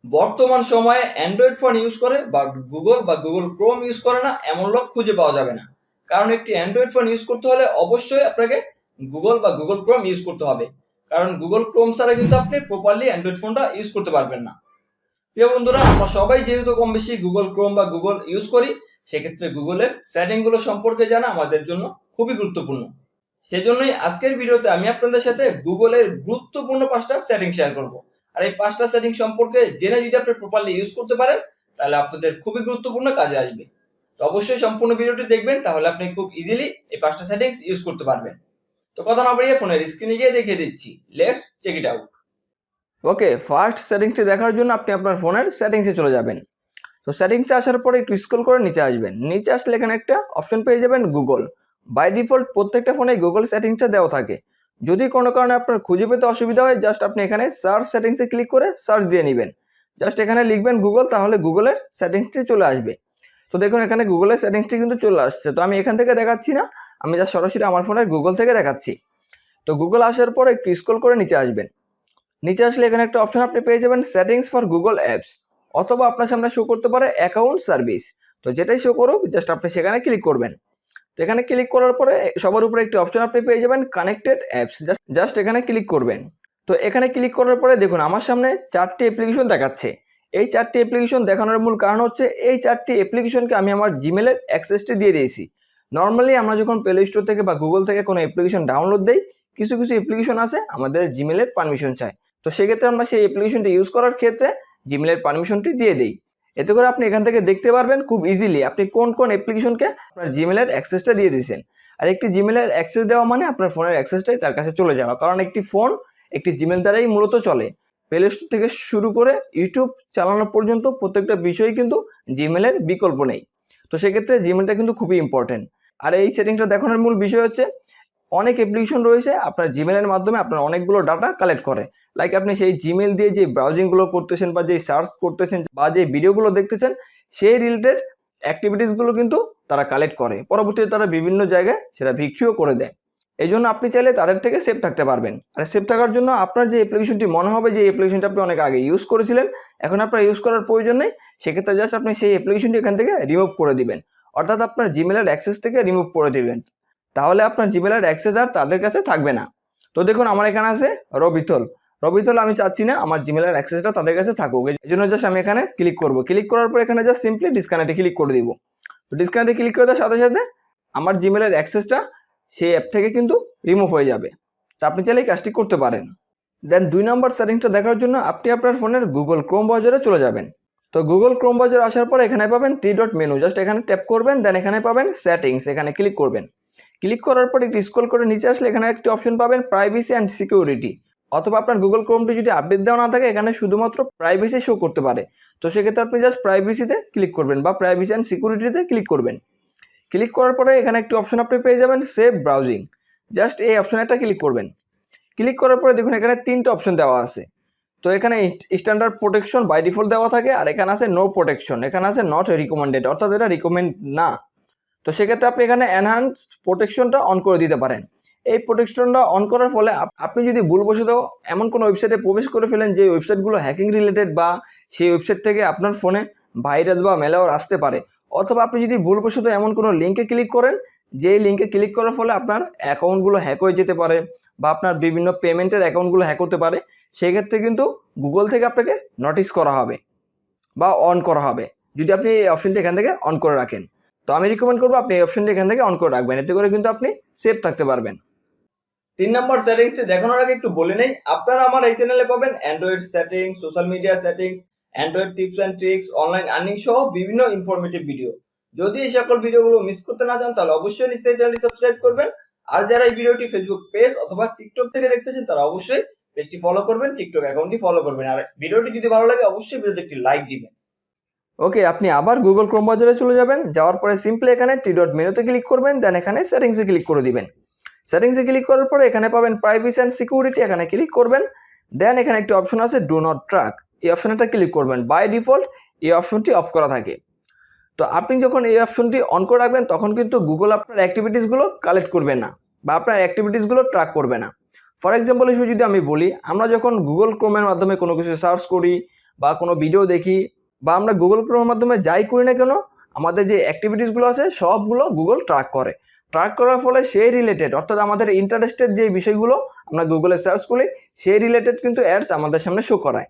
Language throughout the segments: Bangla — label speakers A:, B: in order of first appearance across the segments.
A: বর্তমান সময়ে অ্যান্ড্রয়েড ফোন ইউজ করে বা গুগল ক্রোম ইউজ করে না এমন লোক খুঁজে পাওয়া যাবে না। কারণ একটি অ্যান্ড্রয়েড ফোন ইউজ করতে হলে অবশ্যই আপনাকে গুগল ক্রোম ইউজ করতে হবে। কারণ গুগল ক্রোম ছাড়া কিন্তু আপনি প্রপারলি অ্যান্ড্রয়েড ফোনটা ইউজ করতে পারবেন না। প্রিয় বন্ধুরা, আমরা সবাই যেহেতু কম বেশি গুগল ক্রোম বা গুগল ইউজ করি, সেক্ষেত্রে গুগলের সেটিংগুলো সম্পর্কে জানা আমাদের জন্য খুবই গুরুত্বপূর্ণ। সেজন্যই আজকের ভিডিওতে আমি আপনাদের সাথে গুগলের গুরুত্বপূর্ণ 5টা সেটিং শেয়ার করব। আর এই 5টা সেটিং সম্পর্কে জেনে যদি আপনি প্রপারলি ইউজ করতে পারেন, তাহলে আপনাদের খুবই গুরুত্বপূর্ণ কাজে আসবে। তো অবশ্যই সম্পূর্ণ ভিডিওটি দেখবেন, তাহলে আপনি খুব ইজিলি এই 5টা সেটিংস ইউজ করতে পারবেন। তো কথা না বাড়িয়ে ফোনের স্ক্রিনে গিয়ে দেখিয়ে দিচ্ছি। Let's check it out. Okay, first সেটিংসটি দেখার জন্য আপনি আপনার ফোনের সেটিংসে চলে যাবেন। তো সেটিংসে আসার পরে একটু স্ক্রল করে নিচে আসবেন। নিচে আসলে এখানে একটা অপশন পেয়ে যাবেন গুগল। বাই ডিফল্ট প্রত্যেকটা ফোনে গুগল সেটিংসটা দেওয়া থাকে। যদি কোনো কারণে আপনার খুঁজে পেতে অসুবিধা হয়, জাস্ট আপনি এখানে সার্চ সেটিংসে ক্লিক করে সার্চ দিয়ে নেবেন। জাস্ট এখানে লিখবেন গুগল, তাহলে গুগলের সেটিংসটি চলে আসবে। তো দেখুন এখানে গুগলের সেটিংসটি কিন্তু চলে আসছে। তো আমি এখান থেকে দেখাচ্ছি না, আমি জাস্ট সরাসরি আমার ফোনের গুগল থেকে দেখাচ্ছি। তো গুগল আসার পরে একটু স্ক্রল করে নিচে আসবেন। নিচে আসলে এখানে একটা অপশন আপনি পেয়ে যাবেন সেটিংস ফর গুগল অ্যাপস, অথবা আপনার সামনে শো করতে পারে অ্যাকাউন্ট সার্ভিস। তো যেটাই শো করুক, জাস্ট আপনি সেখানে ক্লিক করবেন। তো এখানে ক্লিক করার পরে সবার উপরে একটি অপশন আপনি পেয়ে যাবেন কানেক্টেড অ্যাপস, জাস্ট এখানে ক্লিক করবেন। তো এখানে ক্লিক করার পরে দেখুন আমার সামনে 4টি অ্যাপ্লিকেশন দেখাচ্ছে। এই 4টি অ্যাপ্লিকেশন দেখানোর মূল কারণ হচ্ছে এই 4টি অ্যাপ্লিকেশনকে আমি আমার জিমেলের অ্যাক্সেসটি দিয়ে দিয়েছি। নর্মালি আমরা যখন প্লে স্টোর থেকে বা গুগল থেকে কোনো অ্যাপ্লিকেশন ডাউনলোড দেই, কিছু কিছু অ্যাপ্লিকেশন আছে আমাদের জিমেলের পারমিশন চায়। তো সেক্ষেত্রে আমরা সেই অ্যাপ্লিকেশনটি ইউজ করার ক্ষেত্রে জিমেলের পারমিশনটি দিয়ে দিই। এতে করে আপনি এখান থেকে দেখতে পারবেন খুব ইজিলি আপনি কোন কোন অ্যাপ্লিকেশনকে আপনার জিমেলের অ্যাক্সেসটা দিয়ে দিয়েছেন। আর একটি জিমেলের অ্যাক্সেস দেওয়া মানে আপনার ফোনের অ্যাক্সেসটাই তার কাছে চলে যাওয়া, কারণ একটি ফোন একটি জিমেল দ্বারাই মূলত চলে। প্লে স্টোর থেকে শুরু করে ইউটিউব চালানো পর্যন্ত প্রত্যেকটা বিষয়ই কিন্তু জিমেলের বিকল্প নেই। তো সেক্ষেত্রে জিমেলটা কিন্তু খুবই ইম্পর্টেন্ট। আর এই সেটিংসটা দেখানোর মূল বিষয় হচ্ছে অনেক অ্যাপ্লিকেশন রয়েছে আপনার জিমেলের মাধ্যমে আপনার অনেকগুলো ডাটা কালেক্ট করে। লাইক আপনি সেই জিমেল দিয়ে যে ব্রাউজিংগুলো করতেছেন বা যে সার্চ করতেছেন বা যে ভিডিওগুলো দেখতেছেন, সেই রিলেটেড অ্যাক্টিভিটিসগুলো কিন্তু তারা কালেক্ট করে। পরবর্তীতে তারা বিভিন্ন জায়গায় সেটা বিক্রিও করে দেয়। এই জন্য আপনি চাইলে তাদের থেকে সেফ থাকতে পারবেন। আর সেফ থাকার জন্য আপনার যে অ্যাপ্লিকেশনটি মনে হবে যে অ্যাপ্লিকেশনটা আপনি অনেক আগে ইউজ করেছিলেন, এখন আপনার ইউজ করার প্রয়োজন নেই, সেক্ষেত্রে জাস্ট আপনি সেই অ্যাপ্লিকেশনটি এখান থেকে রিমুভ করে দিবেন। অর্থাৎ আপনার জিমেলের অ্যাক্সেস থেকে রিমুভ করে দিবেন। তাহলে আপনার জিমেলের অ্যাক্সেস আর তাদের কাছে থাকবে না। তো দেখুন আমার এখানে আছে রবিথল আমি চাচ্ছি না আমার জিমেলের অ্যাক্সেসটা তাদের কাছে থাকুক, এই জন্য জাস্ট আমি এখানে ক্লিক করব। ক্লিক করার পর এখানে জাস্ট সিম্পলি ডিসকানেক্টে ক্লিক করে দিব। তো ডিসকানেক্টে ক্লিক করে দেওয়ার সাথে সাথে আমার জিমেলের অ্যাক্সেসটা সেই অ্যাপ থেকে কিন্তু রিমুভ হয়ে যাবে। তো আপনি চাইলে এই কাজটি করতে পারেন। দেন 2 নম্বর সেটিংসটা দেখার জন্য আপনি আপনার ফোনের গুগল ক্রোম ব্রাউজারে চলে যাবেন। তো গুগল ক্রোম ব্রাউজারে আসার পর এখানে পাবেন 3 ডট মেনু, জাস্ট এখানে ট্যাপ করবেন। দেন এখানে পাবেন সেটিংস, এখানে ক্লিক করবেন। ক্লিক করার পর একটু স্ক্রল করে নিচে আসলে এখানে একটি অপশন পাবেন প্রাইভেসি অ্যান্ড সিকিউরিটি, অথবা আপনার গুগল ক্রোমটি যদি আপডেট দেওয়া না থাকে এখানে শুধুমাত্র প্রাইভেসি শো করতে পারে। তো সেক্ষেত্রে আপনি জাস্ট প্রাইভেসিতে ক্লিক করবেন বা প্রাইভেসি অ্যান্ড সিকিউরিটিতে ক্লিক করবেন। ক্লিক করার পরে এখানে একটি অপশন আপনি পেয়ে যাবেন সেভ ব্রাউজিং, জাস্ট এই অপশনে একটা ক্লিক করবেন। ক্লিক করার পরে দেখুন এখানে 3টা অপশন দেওয়া আছে। তো এখানে স্ট্যান্ডার্ড প্রোটেকশন বাই ডিফল্ট দেওয়া থাকে, আর এখানে আছে নো প্রোটেকশন, এখানে আছে নট রিকমেন্ডেড, অর্থাৎ এটা রিকমেন্ড না। তো সেক্ষেত্রে আপনি এখানে এনহ্যান্সড প্রোটেকশনটা অন করে দিতে পারেন। এই প্রোটেকশনটা অন করার ফলে আপনি যদি ভুলবশত এমন কোনো ওয়েবসাইটে প্রবেশ করে ফেলেন যে ওয়েবসাইটগুলো হ্যাকিং রিলেটেড, বা সেই ওয়েবসাইট থেকে আপনার ফোনে ভাইরাস বা ম্যালওয়্যার আসতে পারে, অথবা আপনি যদি ভুলবশত এমন কোনো লিঙ্কে ক্লিক করেন যেই লিঙ্কে ক্লিক করার ফলে আপনার অ্যাকাউন্টগুলো হ্যাক হয়ে যেতে পারে বা আপনার বিভিন্ন পেমেন্টের অ্যাকাউন্টগুলো হ্যাক হতে পারে, সেক্ষেত্রে কিন্তু গুগল থেকে আপনাকে নোটিস করা হবে বা অন করা হবে যদি আপনি এই অপশনটি এখান থেকে অন করে রাখেন। তো আমি রিকমেন্ড করবো আপনি এই অপশনটি এখান থেকে অন করে রাখবেন, এতে করে কিন্তু আপনি সেফ থাকতে পারবেন। 3 নম্বর সেটিংসটি দেখানোর আগে একটু বলে নেই, আপনারা আমার এই চ্যানেলে পাবেন Android settings, social media settings, Android tips and tricks, online earning সহ বিভিন্ন ইনফরমেটিভ ভিডিও। যদি এই সকল ভিডিওগুলো মিস করতে না চান তাহলে অবশ্যই নিশ্চয়ই চ্যানেলটি সাবস্ক্রাইব করবেন। আর যারা এই ভিডিওটি ফেসবুক পেজ অথবা টিকটক থেকে দেখতেছেন তারা অবশ্যই পেজটি ফলো করবেন, টিকটক অ্যাকাউন্টটি ফলো করবেন। আর ভিডিওটি যদি ভালো লাগে অবশ্যই ভিডিওতে একটি লাইক দিবেন। ওকে, আপনি আবার গুগল ক্রোম ব্রাউজারে চলে যাবেন। যাওয়ার পরে সিম্পলি এখানে 3 ডট মেনুতে ক্লিক করবেন। দেন এখানে সেটিংসে ক্লিক করে দিবেন। সেটিংসে ক্লিক করার পরে এখানে পাবেন প্রাইভেসি অ্যান্ড সিকিউরিটি, এখানে ক্লিক করবেন। দেন এখানে একটি অপশন আছে ডু নট ট্র্যাক, এই অপশনটা ক্লিক করবেন। বাই ডিফল্ট এই অপশনটি অফ করা থাকে। তো আপনি যখন এই অপশনটি অন করে রাখবেন তখন কিন্তু গুগল আপনার অ্যাক্টিভিটিসগুলো কালেক্ট করবে না বা আপনার অ্যাক্টিভিটিসগুলো ট্র্যাক করবে না। ফর এক্সাম্পল হিসেবে যদি আমি বলি, আমরা যখন গুগল ক্রোমের মাধ্যমে কোনো কিছু সার্চ করি বা কোনো ভিডিও দেখি বা আমরা গুগল ক্রোমের মাধ্যমে যাই করি না কেন, আমাদের যে অ্যাক্টিভিটিসগুলো আছে সবগুলো গুগল ট্র্যাক করে। ট্র্যাক করার ফলে সেই রিলেটেড, অর্থাৎ আমাদের ইন্টারেস্টেড যে বিষয়গুলো আমরা গুগলে সার্চ করি সেই রিলেটেড কিন্তু অ্যাডস আমাদের সামনে শো করায়।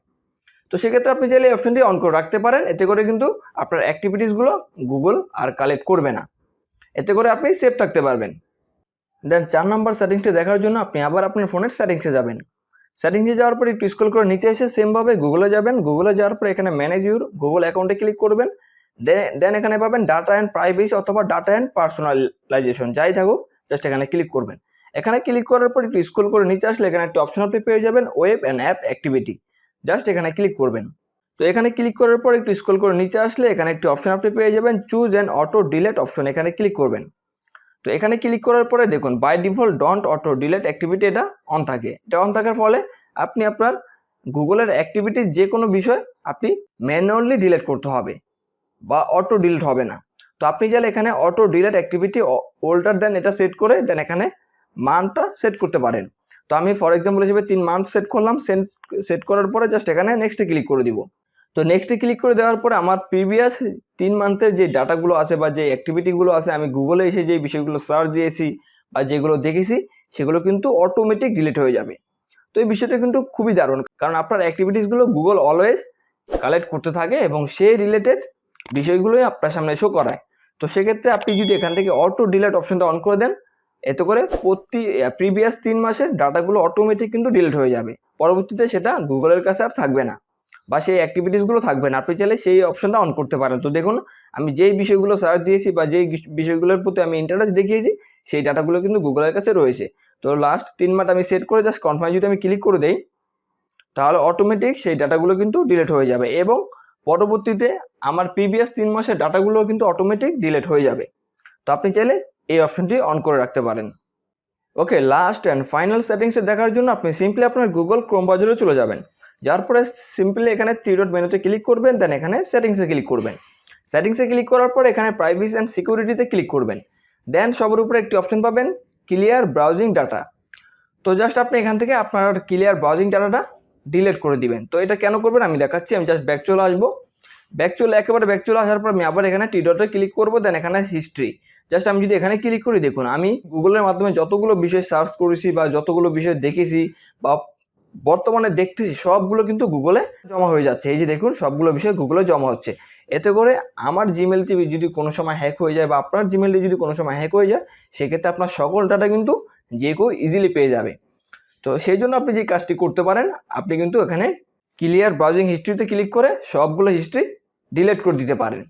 A: তো সেক্ষেত্রে আপনি চাইলে এই অপশনটি অন করে রাখতে পারেন, এতে করে কিন্তু আপনার অ্যাক্টিভিটিসগুলো গুগল আর কালেক্ট করবে না, এতে করে আপনি সেফ থাকতে পারবেন। দেন 4 নম্বর সেটিংসটি দেখার জন্য আপনি আবার আপনার ফোনের সেটিংসে যাবেন। সেটিংসে যাওয়ার পর একটু স্ক্রল করে নিচে এসে সেমভাবে গুগলে যাবেন। গুগলে যাওয়ার পর এখানে ম্যানেজ ইউর গুগল অ্যাকাউন্টে ক্লিক করবেন। দেন এখানে পাবেন ডাটা অ্যান্ড প্রাইভেসি অথবা ডাটা অ্যান্ড পার্সোনালাইজেশন, যাই থাকুক, জাস্ট এখানে ক্লিক করবেন। এখানে ক্লিক করার পর একটু স্ক্রল করে নিচে আসলে এখানে একটা অপশন আপনি পেয়ে যাবেন, web and app activity, just এখানে ক্লিক করবেন। তো এখানে ক্লিক করার পর একটু স্ক্রল করে নিচে আসলে এখানে একটি অপশন আপনি পেয়ে যাবেন, choose and auto delete option, এখানে ক্লিক করবেন। তো এখানে ক্লিক করার পরে দেখুন by default don't auto delete activity এটা অন থাকে। এটা অন থাকার ফলে আপনি আপনার গুগলের অ্যাক্টিভিটির যে কোনো বিষয় আপনি ম্যানুয়ালি ডিলেট করতে হবে বা অটো ডিলিট হবে না। তো আপনি চাইলে এখানে auto delete activity older than এটা সেট করে দেন এখানে মানটা সেট করতে পারেন। তো আমি ফর এক্সাম্পল হিসেবে 3 মান্থ সেট করলাম। সেট করার পরে জাস্ট এখানে নেক্সটে ক্লিক করে দিব। তো নেক্সটে ক্লিক করে দেওয়ার পরে আমার প্রিভিয়াস 3 মান্থের যে ডাটাগুলো আছে বা যে অ্যাক্টিভিটিগুলো আছে, আমি গুগলে এসে যে বিষয়গুলো সার্চ দিয়েছি বা যেগুলো দেখেছি সেগুলো কিন্তু অটোমেটিক ডিলিট হয়ে যাবে। তো এই বিষয়টা কিন্তু খুবই দারুণ, কারণ আপনার অ্যাক্টিভিটিসগুলো গুগল অলওয়েজ কালেক্ট করতে থাকে এবং সেই রিলেটেড বিষয়গুলোই আপনার সামনে শো করায়। তো সেক্ষেত্রে আপনি যদি এখান থেকে অটো ডিলিট অপশনটা অন করে দেন, এতে করে প্রিভিয়াস 3 মাসের ডাটাগুলো অটোমেটিক কিন্তু ডিলিট হয়ে যাবে। পরবর্তীতে সেটা গুগলের কাছে আর থাকবে না বা সেই অ্যাক্টিভিটিসগুলো থাকবে না। আপনি চাইলে সেই অপশনটা অন করতে পারেন। তো দেখুন আমি যেই বিষয়গুলো সার্চ দিয়েছি বা যেই বিষয়গুলোর প্রতি আমি ইন্টারেস্ট দেখিয়েছি সেই ডাটাগুলো কিন্তু গুগলের কাছে রয়েছে। তো লাস্ট 3 মান্থ আমি সেট করে জাস্ট কনফার্ম যদি আমি ক্লিক করে দেই, তাহলে অটোমেটিক সেই ডাটাগুলো কিন্তু ডিলিট হয়ে যাবে এবং পরবর্তীতে আমার প্রিভিয়াস 3 মাসের ডাটাগুলো কিন্তু অটোমেটিক ডিলিট হয়ে যাবে। তো আপনি চাইলে এই অপশনটি অন করে রাখতে পারেন। ওকে, লাস্ট অ্যান্ড ফাইনাল সেটিংসে দেখার জন্য আপনি সিম্পলি আপনার গুগল ক্রোম ব্রাউজারে চলে যাবেন। যার পরে সিম্পলি এখানে 3 ডট মেনুতে ক্লিক করবেন, দেন এখানে সেটিংসে ক্লিক করবেন। সেটিংসে ক্লিক করার পর এখানে প্রাইভেসি অ্যান্ড সিকিউরিটিতে ক্লিক করবেন। দেন সবার উপরে একটি অপশন পাবেন ক্লিয়ার ব্রাউজিং ডাটা। তো জাস্ট আপনি এখান থেকে আপনার ক্লিয়ার ব্রাউজিং ডাটাটা ডিলিট করে দিবেন। তো এটা কেন করবেন আমি দেখাচ্ছি। আমি জাস্ট ব্যাক চলে আসবো। একেবারে ব্যাক চলে আসার পর আমি আবার এখানে টি ডটে ক্লিক করবো, দেন এখানে হিস্ট্রি। জাস্ট আমি যদি এখানে ক্লিক করি, দেখুন আমি গুগলের মাধ্যমে যতগুলো বিষয় সার্চ করেছি বা যতগুলো বিষয় দেখেছি বা বর্তমানে দেখতেছি সবগুলো কিন্তু গুগলে জমা হয়ে যাচ্ছে। এই যে দেখুন সবগুলো বিষয় গুগলে জমা হচ্ছে। এতে করে আমার জিমেলটি যদি কোনো সময় হ্যাক হয়ে যায় বা আপনার জিমেলটি যদি কোনো সময় হ্যাক হয়ে যায়, সেক্ষেত্রে আপনার সকল ডাটা কিন্তু যে কেউ ইজিলি পেয়ে যাবে। তো সেই জন্য আপনি যে কাজটি করতে পারেন, আপনি কিন্তু এখানে ক্লিয়ার ব্রাউজিং হিস্ট্রিতে ক্লিক করে সবগুলো হিস্ট্রি ডিলিট করে দিতে পারেন।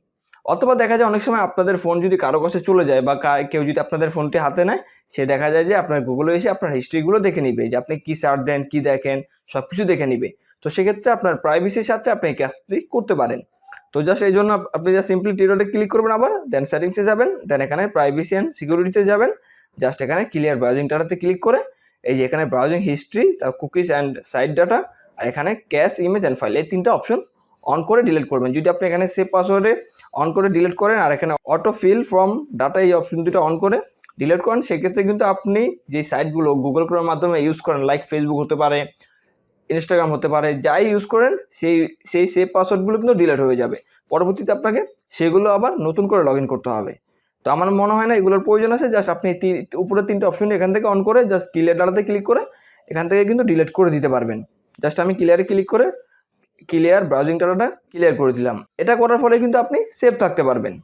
A: অথবা দেখা যায় অনেক সময় আপনাদের ফোন যদি কারো কাছে চলে যায় বা কেউ যদি আপনাদের ফোনটি হাতে নেয়, সে দেখা যায় যে আপনার গুগলে এসে আপনার হিস্ট্রিগুলো দেখে নিবে, যে আপনি কী সার্চ দেন, কী দেখেন, সব কিছু দেখে নিবে। তো সেক্ষেত্রে আপনার প্রাইভেসির সাথে আপনি এই কাজটি করতে পারেন। তো জাস্ট এই জন্য আপনি জাস্ট সিম্পলি টিরোডে ক্লিক করবেন, আবার দেন সেটিংসে যাবেন, দেন এখানে প্রাইভেসি অ্যান্ড সিকিউরিটিতে যাবেন। জাস্ট এখানে ক্লিয়ার ব্রাউজিং ডাটাতে ক্লিক করে এই যে এখানে ব্রাউজিং হিস্ট্রি, তার কুকিজ অ্যান্ড সাইট ডাটা, আর এখানে ক্যাশ, ইমেজ অ্যান্ড ফাইল, এই 3টা অপশন অন করে ডিলিট করবেন। যদি আপনি এখানে সেভ পাসওয়ার্ডে অন করে ডিলিট করেন আর এখানে অটো ফিল ফ্রম ডাটা এই অপশন দুটো অন করে ডিলিট করেন, সেক্ষেত্রে কিন্তু আপনি যে সাইটগুলো গুগল ক্রোমের মাধ্যমে ইউজ করেন, লাইক ফেসবুক হতে পারে, ইনস্টাগ্রাম হতে পারে, যাই ইউজ করেন সেই সেভ পাসওয়ার্ডগুলো কিন্তু ডিলিট হয়ে যাবে। পরবর্তীতে আপনাকে সেগুলো আবার নতুন করে লগ ইন করতে হবে। তো আমার মনে হয় না এগুলোর প্রয়োজন আছে। জাস্ট আপনি উপরে 3টে অপশন এখান থেকে অন করে জাস্ট ক্লিয়ার ডাটাতে ক্লিক করে এখান থেকে কিন্তু ডিলিট করে দিতে পারবেন। জাস্ট আমি ক্লিয়ারে ক্লিক করে ক্লিয়ার ব্রাউজিং ডাটাটা ক্লিয়ার করে দিলাম। এটা করার ফলে কিন্তু আপনি সেভ থাকতে পারবেন।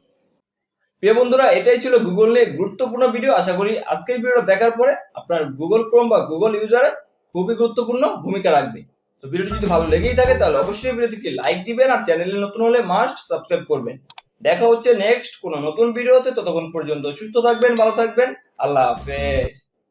A: প্রিয় বন্ধুরা, এটাই ছিল গুগল নিয়ে গুরুত্বপূর্ণ ভিডিও। আশা করি আজকের ভিডিও দেখার পরে আপনার গুগল ক্রোম বা গুগল ইউজারে খুবই গুরুত্বপূর্ণ ভূমিকা রাখবে। তো ভিডিওটি যদি ভালো লেগেই থাকে তাহলে অবশ্যই ভিডিওটিকে লাইক দিবেন আর চ্যানেলে নতুন হলে মাস্ট সাবস্ক্রাইব করবেন। দেখা হচ্ছে নেক্সট কোনো নতুন ভিডিওতে। ততক্ষণ পর্যন্ত সুস্থ থাকবেন, ভালো থাকবেন। আল্লাহ হাফেজ।